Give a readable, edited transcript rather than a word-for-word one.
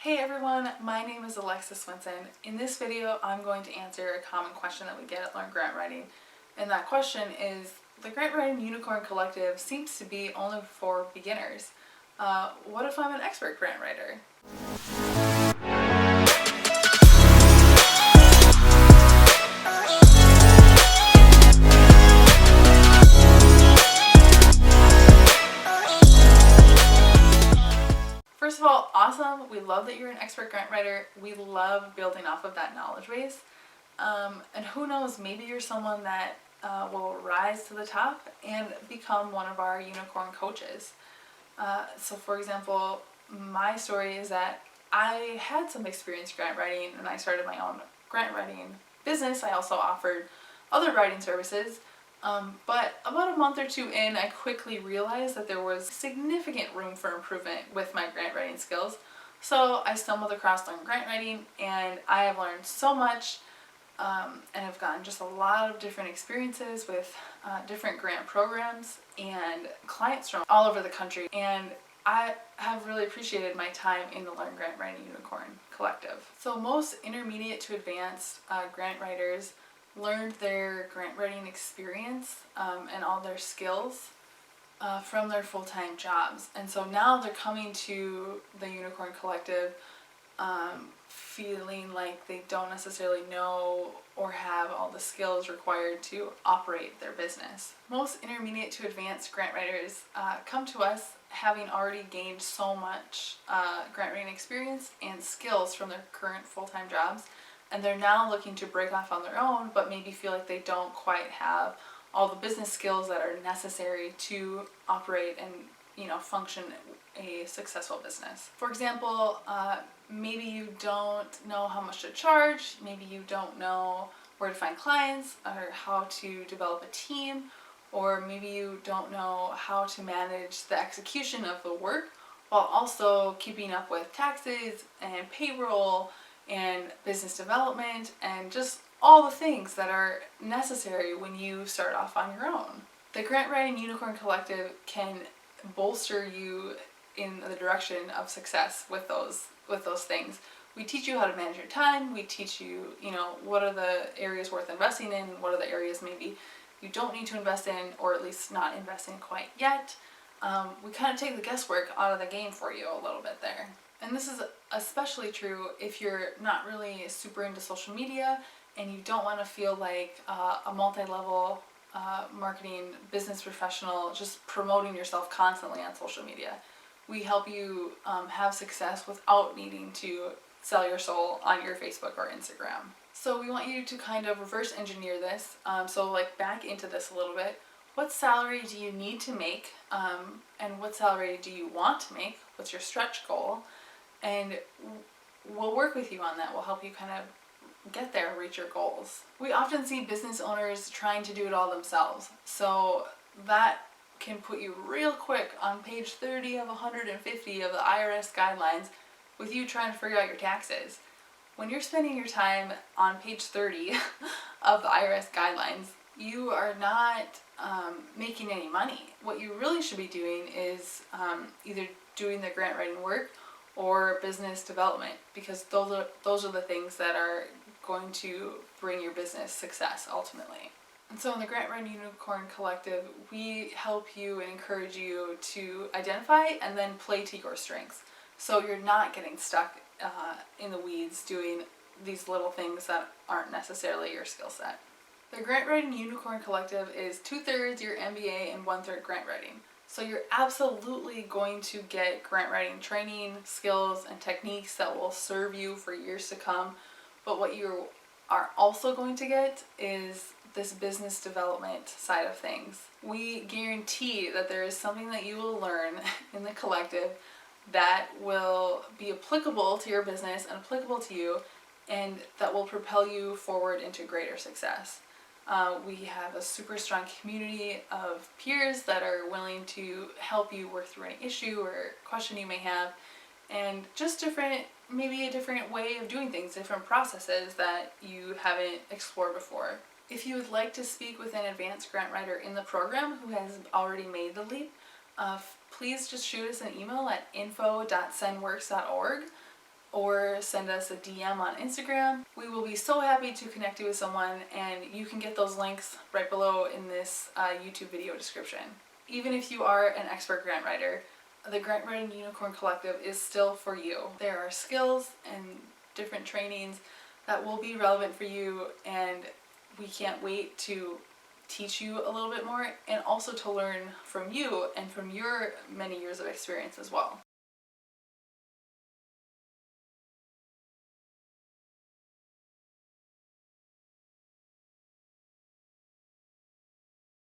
Hey everyone, my name is Alexis. In this video, I'm going to answer a common question that we get at Learn Grant Writing. And that question is, the Grant Writing Unicorn Collective seems to be only for beginners. What if I'm an expert grant writer? First of all, awesome. We love that you're an expert grant writer. We love building off of that knowledge base. And who knows, maybe you're someone that will rise to the top and become one of our unicorn coaches. So for example, my story is that I had some experience grant writing and I started my own grant writing business. I also offered other writing services. But about a month or two in, I quickly realized that there was significant room for improvement with my grant writing skills. So I stumbled across Learn Grant Writing, and I have learned so much, and have gotten just a lot of different experiences with different grant programs and clients from all over the country. And I have really appreciated my time in the Learn Grant Writing Unicorn Collective. So most intermediate to advanced grant writers learned their grant writing experience and all their skills from their full-time jobs. And so now they're coming to the Unicorn Collective feeling like they don't necessarily know or have all the skills required to operate their business. Most intermediate to advanced grant writers come to us having already gained so much grant writing experience and skills from their current full-time jobs, and they're now looking to break off on their own, but maybe feel like they don't quite have all the business skills that are necessary to operate and function a successful business. For example, maybe you don't know how much to charge, maybe you don't know where to find clients or how to develop a team, or maybe you don't know how to manage the execution of the work while also keeping up with taxes and payroll and business development and just all the things that are necessary when you start off on your own. The Grant Writing Unicorn Collective can bolster you in the direction of success with those things. We teach you how to manage your time. We teach you, what are the areas worth investing in, and what are the areas maybe you don't need to invest in, or at least not invest in quite yet. We kind of take the guesswork out of the game for you a little bit there. And this is especially true if you're not really super into social media and you don't want to feel like a multi-level marketing business professional just promoting yourself constantly on social media. We help you have success without needing to sell your soul on your Facebook or Instagram. So we want you to kind of reverse engineer this. So back into this a little bit. What salary do you need to make, and what salary do you want to make? What's your stretch goal? And we'll work with you on that. We'll help you kind of get there, reach your goals. We often see business owners trying to do it all themselves. So that can put you real quick on page 30 of 150 of the IRS guidelines with you trying to figure out your taxes. When you're spending your time on page 30 of the IRS guidelines, you are not making any money. What you really should be doing is either doing the grant writing work or business development, because those are the things that are going to bring your business success ultimately. And so in the Grant Writing Unicorn Collective, we help you and encourage you to identify and then play to your strengths. So you're not getting stuck in the weeds doing these little things that aren't necessarily your skill set. The Grant Writing Unicorn Collective is 2/3 your MBA and 1/3 grant writing. So you're absolutely going to get grant writing training, skills, and techniques that will serve you for years to come. But what you are also going to get is this business development side of things. We guarantee that there is something that you will learn in the collective that will be applicable to your business and applicable to you, and that will propel you forward into greater success. We have a super strong community of peers that are willing to help you work through any issue or question you may have, and just maybe a different way of doing things, different processes that you haven't explored before. If you would like to speak with an advanced grant writer in the program who has already made the leap, please just shoot us an email at info.sendworks.org. or send us a DM on Instagram. We will be so happy to connect you with someone, and you can get those links right below in this YouTube video description. Even if you are an expert grant writer, the Grant Writing Unicorn Collective is still for you. There are skills and different trainings that will be relevant for you, and we can't wait to teach you a little bit more and also to learn from you and from your many years of experience as well.